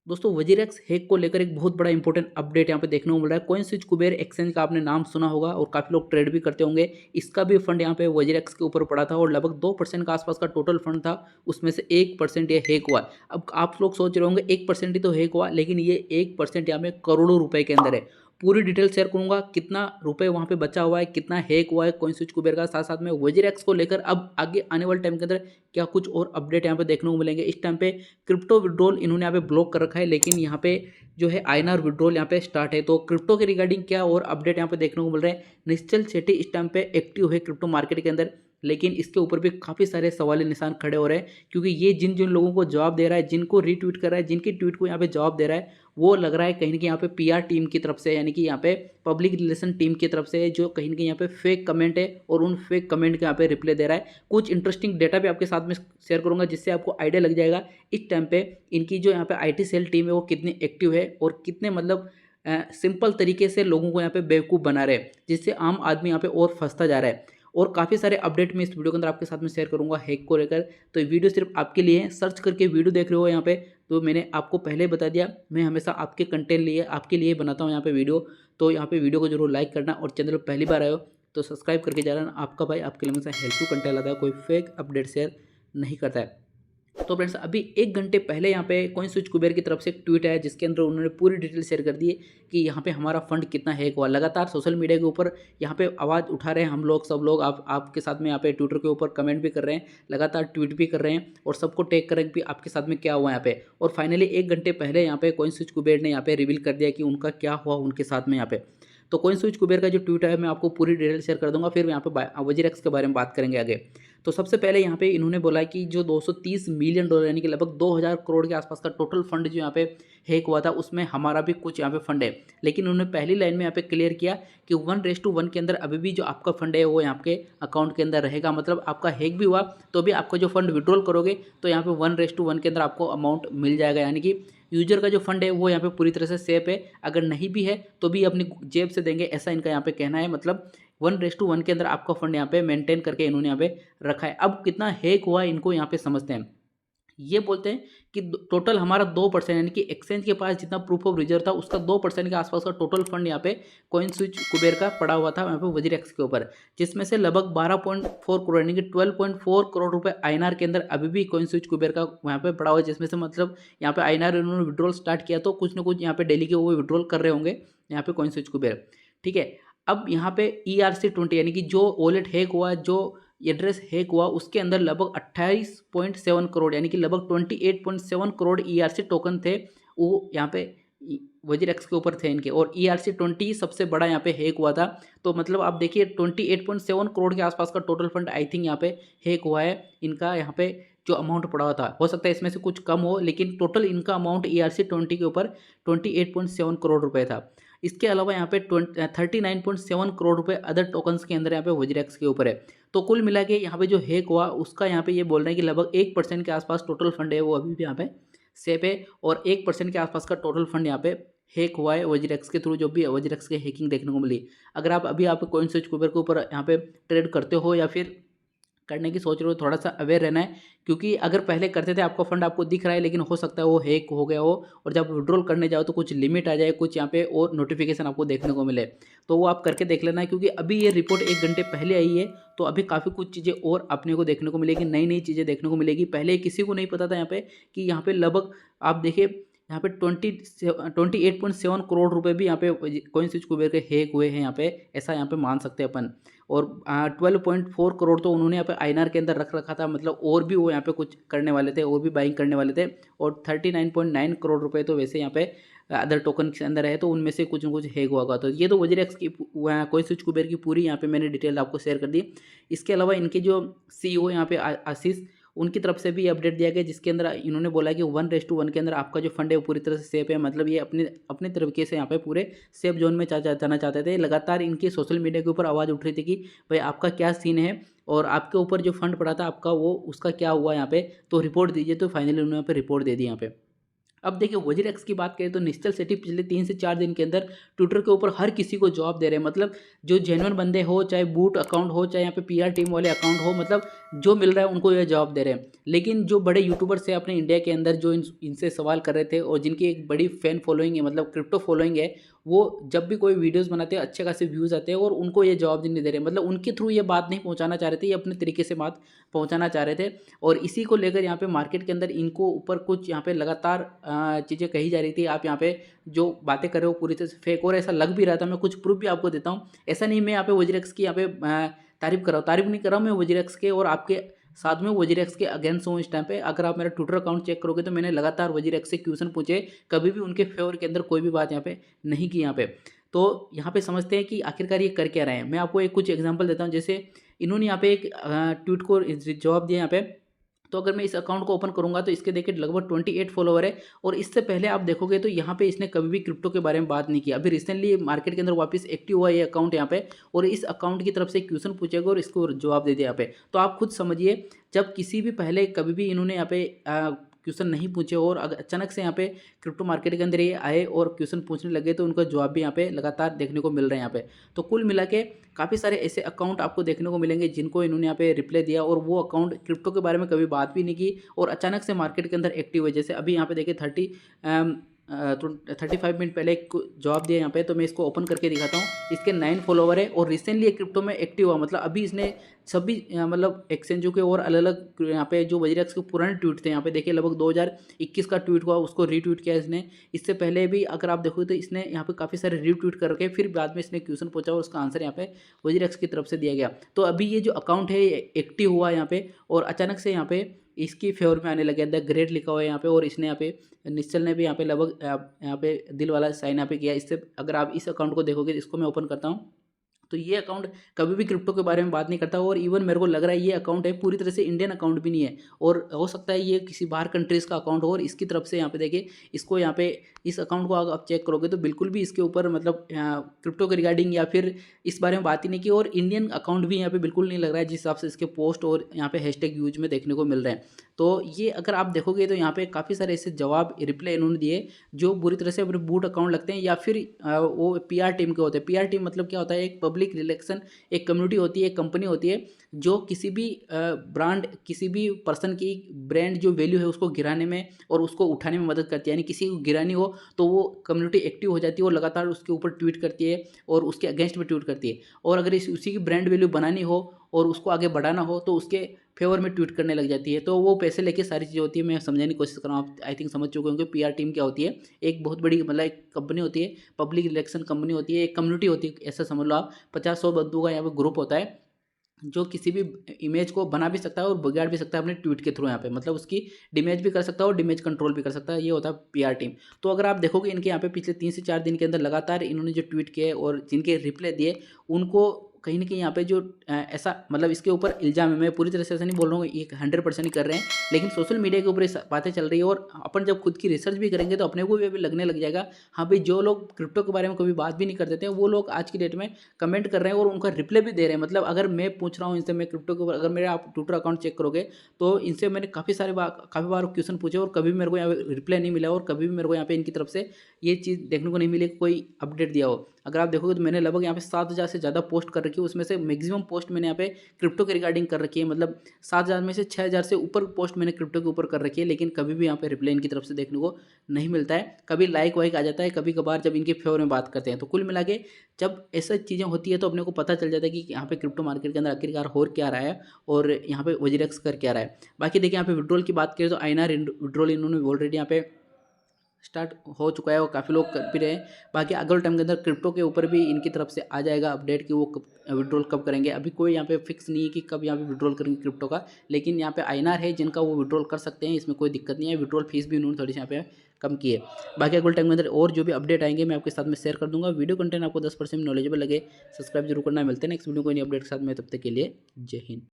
दोस्तों WazirX hack को लेकर एक बहुत बड़ा इंपॉर्टेंट अपडेट यहाँ पे देखने को मिल रहा है। कॉइन स्विच कुबेर एक्सचेंज का आपने नाम सुना होगा और काफ़ी लोग ट्रेड भी करते होंगे। इसका भी फंड यहाँ पे वजीरेक्स के ऊपर पड़ा था और लगभग 2% के आसपास का टोटल फंड था, उसमें से 1% ये हैक हुआ। अब आप लोग सोच रहे होंगे 1% ही तो हैक हुआ, लेकिन ये 1% यहाँ पे करोड़ों रुपए के अंदर है। पूरी डिटेल शेयर करूंगा, कितना रुपए वहाँ पे बचा हुआ है, कितना हैक हुआ है कॉइन स्विच कुबेर का, साथ साथ में वजीरेक्स को लेकर अब आगे आने वाले टाइम के अंदर क्या कुछ और अपडेट यहाँ पे देखने को मिलेंगे। इस टाइम पे क्रिप्टो विड्रॉल इन्होंने यहाँ पे ब्लॉक कर रखा है, लेकिन यहाँ पे जो है आईएनआर विड्रॉल यहाँ पे स्टार्ट है। तो क्रिप्टो के रिगार्डिंग क्या और अपडेट यहाँ पे देखने को मिल रहे हैं। निश्चल शेट्टी इस टाइम पे एक्टिव है क्रिप्टो मार्केट के अंदर, लेकिन इसके ऊपर भी काफ़ी सारे सवाल निशान खड़े हो रहे हैं, क्योंकि ये जिन जिन लोगों को जवाब दे रहा है, जिनको रीट्वीट कर रहा है, जिनकी ट्वीट को यहाँ पे जवाब दे रहा है, वो लग रहा है कहीं ना कहीं यहाँ पे पीआर टीम की तरफ से, यानी कि यहाँ पे पब्लिक रिलेशन टीम की तरफ से है, जो कहीं ना कहीं यहाँ पे फेक कमेंट है और उन फेक कमेंट के यहाँ पे रिप्लाई दे रहा है। कुछ इंटरेस्टिंग डेटा भी आपके साथ में शेयर करूंगा, जिससे आपको आइडिया लग जाएगा इस टाइम पे इनकी जो यहाँ पे आईटी सेल टीम है वो कितनी एक्टिव है और कितने मतलब सिंपल तरीके से लोगों को यहाँ पे बेवकूफ़ बना रहे हैं, जिससे आम आदमी यहाँ पे और फंसता जा रहा है। और काफ़ी सारे अपडेट मैं इस वीडियो के अंदर आपके साथ में शेयर करूंगा हैक को लेकर। तो ये वीडियो सिर्फ आपके लिए है, सर्च करके वीडियो देख रहे हो यहाँ पे, तो मैंने आपको पहले बता दिया, मैं हमेशा आपके कंटेंट लिए आपके लिए बनाता हूँ यहाँ पे वीडियो। तो यहाँ पे वीडियो को जरूर लाइक करना और चैनल पर पहली बार आए हो तो सब्सक्राइब करके जाना। आपका भाई आपके लिए हमेशा हेल्पफुल कंटेंट लाता है, कोई फेक अपडेट शेयर नहीं करता है। तो फ्रेंड्स अभी 1 घंटे पहले यहाँ पे कॉइन स्विच कुबेर की तरफ से एक ट्वीट आया, जिसके अंदर उन्होंने पूरी डिटेल शेयर कर दी है कि यहाँ पे हमारा फंड कितना हैक हुआ। लगातार सोशल मीडिया के ऊपर यहाँ पे आवाज़ उठा रहे हैं हम लोग, सब लोग आपके साथ में यहाँ पे ट्विटर के ऊपर कमेंट भी कर रहे हैं, लगातार ट्वीट भी कर रहे हैं और सबको टैग कर रहे हैं कि आपके साथ में क्या हुआ यहाँ पे। और फाइनली 1 घंटे पहले यहाँ पे कॉइन स्विच कुबेर ने यहाँ पे रिवील कर दिया कि उनका क्या हुआ उनके साथ में यहाँ पे। तो कॉइन स्विच कुबेर का जो ट्वीट है मैं आपको पूरी डिटेल शेयर कर दूंगा, फिर यहाँ पे वजीरेक्स के बारे में बात करेंगे आगे। तो सबसे पहले यहाँ पे इन्होंने बोला कि जो 230 मिलियन डॉलर यानी कि लगभग 2000 करोड़ के आसपास का टोटल फंड जो यहाँ पे हैक हुआ था, उसमें हमारा भी कुछ यहाँ पे फंड है। लेकिन उन्होंने पहली लाइन में यहाँ पे क्लियर किया कि 1:1 के अंदर अभी भी जो आपका फंड है वो यहाँ के अकाउंट के अंदर रहेगा। मतलब आपका हैक भी हुआ तो भी आपका जो फंड विड्रॉल करोगे तो यहाँ पे 1:1 के अंदर आपको अमाउंट मिल जाएगा, यानी कि यूजर का जो फंड है वो यहाँ पे पूरी तरह से सेफ है। अगर नहीं भी है तो भी अपनी जेब से देंगे, ऐसा इनका यहाँ पे कहना है। मतलब 1:1 के अंदर आपका फंड यहाँ पे मेंटेन करके इन्होंने यहाँ पे रखा है। अब कितना हैक हुआ इनको यहाँ पे समझते हैं। ये बोलते हैं कि टोटल हमारा 2% यानी कि एक्सचेंज के पास जितना प्रूफ ऑफ रिजर्व था उसका 2% के आसपास का टोटल फंड यहाँ पे कॉइन स्विच कुबेर का पड़ा हुआ था यहाँ पे वजीरेक्स के ऊपर, जिसमें से लगभग 12.4 करोड़ यानी कि 12.4 करोड़ रुपए आईएनआर के अंदर अभी भी कॉइन स्विच कुबेर का यहाँ पे पड़ा हुआ है। जिसमें से मतलब यहाँ पे आईएनआर इन्होंने विड्रॉल स्टार्ट किया तो कुछ ना कुछ यहाँ पे डेली के वो विड्रॉल कर रहे होंगे यहाँ पे कॉइन स्विच कुबेर। ठीक है, अब यहाँ पे ERC-20 यानी कि जो वॉलेट हैक हुआ, जो एड्रेस हैक हुआ, उसके अंदर लगभग 28.7 करोड़ यानी कि लगभग 28.7 करोड़ ERC टोकन थे, वो यहाँ पे वजीरेक्स के ऊपर थे इनके। और ERC-20 सबसे बड़ा यहाँ पे हैक हुआ था। तो मतलब आप देखिए 28.7 करोड़ के आसपास का टोटल फंड आई थिंक यहाँ पे हैक हुआ है इनका। यहाँ पे जो अमाउंट पड़ा हुआ था, हो सकता है इसमें से कुछ कम हो, लेकिन टोटल इनका अमाउंट ERC-20 के ऊपर 28.7 करोड़ रुपए था। इसके अलावा यहाँ पे 39.7 करोड़ रुपए अदर टोकन्स के अंदर यहाँ पे वजीरेक्स के ऊपर है। तो कुल मिला के यहाँ पे जो हैक हुआ उसका यहाँ पे ये बोल रहे हैं कि लगभग 1% के आसपास टोटल फंड है वो अभी भी यहाँ पे सेफ है, और 1% के आसपास का टोटल फंड यहाँ पे हैक हुआ है वजीरेक्स के थ्रू, जो भी वजीरेक्स के हैकिंग देखने को मिली। अगर आप अभी आप कॉइन स्विच कुबेर के ऊपर यहाँ पे ट्रेड करते हो या फिर करने की सोच रहे हो, थोड़ा सा अवेयर रहना है, क्योंकि अगर पहले करते थे आपका फंड आपको दिख रहा है लेकिन हो सकता है वो हैक हो गया हो, और जब विड्रॉल करने जाओ तो कुछ लिमिट आ जाए, कुछ यहाँ पे और नोटिफिकेशन आपको देखने को मिले, तो वो आप करके देख लेना है। क्योंकि अभी ये रिपोर्ट 1 घंटे पहले आई है, तो अभी काफ़ी कुछ चीज़ें और अपने को देखने को मिलेगी, नई नई चीज़ें देखने को मिलेगी। पहले किसी को नहीं पता था यहाँ पे कि यहाँ पे लगभग आप देखिए यहाँ पे 28.7 करोड़ रुपए भी यहाँ पे कॉइन स्विच कुबेर के हैक हुए हैं यहाँ पे, ऐसा यहाँ पे मान सकते हैं अपन। और 12.4 करोड़ तो उन्होंने यहाँ पे आईएनआर के अंदर रख रखा था, मतलब और भी वो यहाँ पे कुछ करने वाले थे, और भी बाइंग करने वाले थे। और 39.9 करोड़ रुपए तो वैसे यहाँ पे अदर टोकन के अंदर है, तो उनमें से कुछ ना कुछ हैक होगा। तो ये तो वजीरेक्स की कॉइन स्विच कुबेर की पूरी यहाँ पे मैंने डिटेल आपको शेयर कर दी। इसके अलावा इनके जो CEO यहाँ पे आशीष, उनकी तरफ से भी अपडेट दिया गया, जिसके अंदर इन्होंने बोला कि 1:1 के अंदर आपका जो फंड है वो पूरी तरह से सेफ है। मतलब ये अपने अपने तरीके से यहाँ पे पूरे सेफ जोन में जाना चाहते थे। लगातार इनकी सोशल मीडिया के ऊपर आवाज़ उठ रही थी कि भाई आपका क्या सीन है और आपके ऊपर जो फंड पड़ा था आपका वो उसका क्या हुआ यहाँ पे, तो रिपोर्ट दीजिए। तो फाइनली उन्होंने यहाँ पे रिपोर्ट दे दी यहाँ पे। अब देखिए वजीरेक्स की बात करें तो निश्चल सेठी पिछले 3 से 4 दिन के अंदर ट्विटर के ऊपर हर किसी को जॉब दे रहे हैं। मतलब जो जेन्युइन बंदे हो, चाहे बूट अकाउंट हो, चाहे यहाँ पे पीआर टीम वाले अकाउंट हो, मतलब जो मिल रहा है उनको ये जॉब दे रहे हैं। लेकिन जो बड़े यूट्यूबर्स हैं अपने इंडिया के अंदर जो इनसे सवाल कर रहे थे और जिनकी एक बड़ी फैन फॉलोइंग है, मतलब क्रिप्टो फॉलोइंग है, वो जब भी कोई वीडियोस बनाते हैं अच्छे खासे व्यूज़ आते हैं और उनको ये जवाब नहीं दे रहे। मतलब उनके थ्रू ये बात नहीं पहुंचाना चाह रहे थे, ये अपने तरीके से बात पहुंचाना चाह रहे थे। और इसी को लेकर यहाँ पे मार्केट के अंदर इनको ऊपर कुछ यहाँ पे लगातार चीज़ें कही जा रही थी। आप यहाँ पे जो बातें कर रहे हो पूरी तरह से फेक, और ऐसा लग भी रहा था। मैं कुछ प्रूफ भी आपको देता हूँ। ऐसा नहीं मैं यहाँ पे वजीरेक्स की यहाँ पे तारीफ कर रहा हूँ, तारीफ नहीं कर रहा हूँ मैं वजीरेक्स के, और आपके साथ में वजीरेक्स के अगेंस्ट हूँ इस टाइम पे। अगर आप मेरा ट्विटर अकाउंट चेक करोगे तो मैंने लगातार वजीरेक्स से क्वेश्चन पूछे, कभी भी उनके फेवर के अंदर कोई भी बात यहाँ पे नहीं की यहाँ पे। तो यहाँ पे समझते हैं कि आखिरकार ये कर क्या रहे हैं। मैं आपको एक कुछ एग्जांपल देता हूँ। जैसे इन्होंने यहाँ पे एक ट्वीट को जवाब दिया यहाँ पे। तो अगर मैं इस अकाउंट को ओपन करूंगा तो इसके देखिए लगभग 28 फॉलोवर है। और इससे पहले आप देखोगे तो यहाँ पे इसने कभी भी क्रिप्टो के बारे में बात नहीं किया। अभी रिसेंटली मार्केट के अंदर वापस एक्टिव हुआ ये अकाउंट यहाँ पे, और इस अकाउंट की तरफ से क्वेश्चन पूछेगा और इसको जवाब दे दिया यहाँ पे। तो आप खुद समझिए, जब किसी भी पहले कभी भी इन्होंने यहाँ पे क्वेश्चन नहीं पूछे और अचानक से यहाँ पे क्रिप्टो मार्केट के अंदर ये आए और क्वेश्चन पूछने लगे, तो उनका जवाब भी यहाँ पे लगातार देखने को मिल रहे हैं यहाँ पे। तो कुल मिला के काफ़ी सारे ऐसे अकाउंट आपको देखने को मिलेंगे जिनको इन्होंने यहाँ पे रिप्लाई दिया, और वो अकाउंट क्रिप्टो के बारे में कभी बात भी नहीं की और अचानक से मार्केट के अंदर एक्टिव हुए। जैसे अभी यहाँ पे देखिए 35 मिनट पहले एक जवाब दिया यहाँ पे। तो मैं इसको ओपन करके दिखाता हूँ। इसके 9 फॉलोवर है और रिसेंटली क्रिप्टो में एक्टिव हुआ। मतलब अभी इसने सभी मतलब एक्सचेंजों के और अलग अलग यहाँ पे जो वजीरेक्स के पुराने ट्वीट थे यहाँ पे देखिए लगभग 2021 का ट्वीट हुआ, उसको रीट्वीट किया इसने। इससे पहले भी अगर आप देखोगे तो इसने यहाँ पे काफ़ी सारे रीट्वीट करके फिर बाद में इसने क्वेश्चन पूछा और उसका आंसर यहाँ पे वजीरेक्स की तरफ से दिया गया। तो अभी ये जो अकाउंट है ये एक्टिव हुआ यहाँ पे, और अचानक से यहाँ पे इसकी फेवर में आने लगे। द ग्रेट लिखा हुआ है यहाँ पे, और इसने यहाँ पे निश्चल ने भी यहाँ पे लगभग यहाँ पे दिल वाला साइन यहाँ पे किया। इससे अगर आप इस अकाउंट को देखोगे, इसको मैं ओपन करता हूँ, तो ये अकाउंट कभी भी क्रिप्टो के बारे में बात नहीं करता। और इवन मेरे को लग रहा है ये अकाउंट है पूरी तरह से इंडियन अकाउंट भी नहीं है, और हो सकता है ये किसी बाहर कंट्रीज़ का अकाउंट हो। और इसकी तरफ से यहाँ पे देखिए, इसको यहाँ पे इस अकाउंट को अगर आप चेक करोगे तो बिल्कुल भी इसके ऊपर मतलब क्रिप्टो के रिगार्डिंग या फिर इस बारे में बात ही नहीं की। और इंडियन अकाउंट भी यहाँ पे बिल्कुल नहीं लग रहा है जिस हिसाब से इसके पोस्ट और यहाँ पे हैशटैग यूज में देखने को मिल रहे हैं। तो ये अगर आप देखोगे तो यहाँ पे काफ़ी सारे ऐसे जवाब रिप्लाई इन्होंने दिए जो बुरी तरह से अपने बूट अकाउंट लगते हैं, या फिर वो पीआर टीम के होते हैं। पीआर टीम मतलब क्या होता है, एक पब्लिक रिलेक्शन, एक कम्युनिटी होती है, एक कंपनी होती है जो किसी भी ब्रांड, किसी भी पर्सन की ब्रांड जो वैल्यू है उसको गिराने में और उसको उठाने में मदद करती है। यानी किसी को गिरानी हो तो वो कम्युनिटी एक्टिव हो जाती है और लगातार उसके ऊपर ट्वीट करती है और उसके अगेंस्ट में ट्वीट करती है। और अगर उसी की ब्रांड वैल्यू बनानी हो और उसको आगे बढ़ाना हो तो उसके फेवर में ट्वीट करने लग जाती है। तो वो पैसे लेके सारी चीज़ें होती है। मैं समझाने की कोशिश कर रहा हूँ, आप आई थिंक समझ चुके होंगे पीआर टीम क्या होती है। एक बहुत बड़ी मतलब एक कंपनी होती है, पब्लिक रिलेक्शन कंपनी होती है, एक कम्युनिटी होती है, ऐसा समझ लो आप। 50-100 बंदों का यहाँ पे ग्रुप होता है जो किसी भी इमेज को बना भी सकता है और बिगाड़ भी सकता है अपने ट्वीट के थ्रू। यहाँ पे मतलब उसकी डिमेज भी कर सकता है और डिमेज कंट्रोल भी कर सकता है। ये होता है पीआर टीम। तो अगर आप देखोगे इनके यहाँ पे पिछले 3 से 4 दिन के अंदर लगातार इन्होंने जो ट्वीट किए और जिनके रिप्लाई दिए, उनको कहीं ना कहीं यहाँ पे जो ऐसा मतलब इसके ऊपर इल्ज़ाम है। मैं पूरी तरह से ऐसा नहीं बोल रहा हूँ ये 100% ही कर रहे हैं, लेकिन सोशल मीडिया के ऊपर ये बातें चल रही है। और अपन जब खुद की रिसर्च भी करेंगे तो अपने को भी अभी लगने लग जाएगा, हाँ भाई जो लोग क्रिप्टो के बारे में कभी बात भी नहीं करते थे वो लोग आज की डेट में कमेंट कर रहे हैं और उनका रिप्लाई भी दे रहे हैं। मतलब अगर मैं पूछ रहा हूँ इनसे, मैं क्रिप्टो के ऊपर, अगर मेरा आप ट्विटर अकाउंट चेक करोगे तो इनसे मैंने काफ़ी बार क्वेश्चन पूछे और कभी भी मेरे को यहाँ पे रिप्लाई नहीं मिला और कभी भी मेरे को यहाँ पे इनकी तरफ से ये चीज़ देखने को नहीं मिली कोई अपडेट दिया हो। अगर आप देखोगे तो मैंने लगभग यहाँ पे 7,000 से ज़्यादा पोस्ट कर रखी है, उसमें से मैक्सिमम पोस्ट मैंने यहाँ पे क्रिप्टो के रिगार्डिंग कर रखी है। मतलब 7,000 में से 6,000 से ऊपर पोस्ट मैंने क्रिप्टो के ऊपर कर रखी है, लेकिन कभी भी यहाँ पे रिप्लाई इनकी तरफ से देखने को नहीं मिलता है। कभी लाइक वाइक आ जाता है कभी कभार जब इनके फेवर में बात करते हैं। तो कुल मिला के जब ऐसा चीज़ें होती है तो अपने को पता चल जाता है कि यहाँ पे क्रिप्टो मार्केट के अंदर आखिरकार हो क्या रहा है और यहाँ पे वजीरेक्स कर क्या रहा है। बाकी देखिए यहाँ पे विड्रॉल की बात करें तो INR विड्रॉल इन्होंने ऑलरेडी यहाँ पे स्टार्ट हो चुका है और काफ़ी लोग कर भी रहे हैं। बाकी अगले टाइम के अंदर क्रिप्टो के ऊपर भी इनकी तरफ से आ जाएगा अपडेट कि वो विड्रॉल कब करेंगे। अभी कोई यहाँ पे फिक्स नहीं है कि कब यहाँ पे विड्रॉल करेंगे क्रिप्टो का, लेकिन यहाँ पे INR है जिनका वो विड्रॉल कर सकते हैं, इसमें कोई दिक्कत नहीं है। विड्रॉल फीस भी उन्होंने थोड़ी सी यहाँ पे कम की है। बाकी अगले टाइम के अंदर और जो भी अपडेट आएंगे मैं आपके साथ में शेयर कर दूंगा। वीडियो कंटेंट आपको 10% नॉलेजेबल लगे सब्सक्राइब जरूर करना। मिलते हैं नेक्स्ट वीडियो को नई अपडेट के साथ में, तब तक के लिए जय हिंद।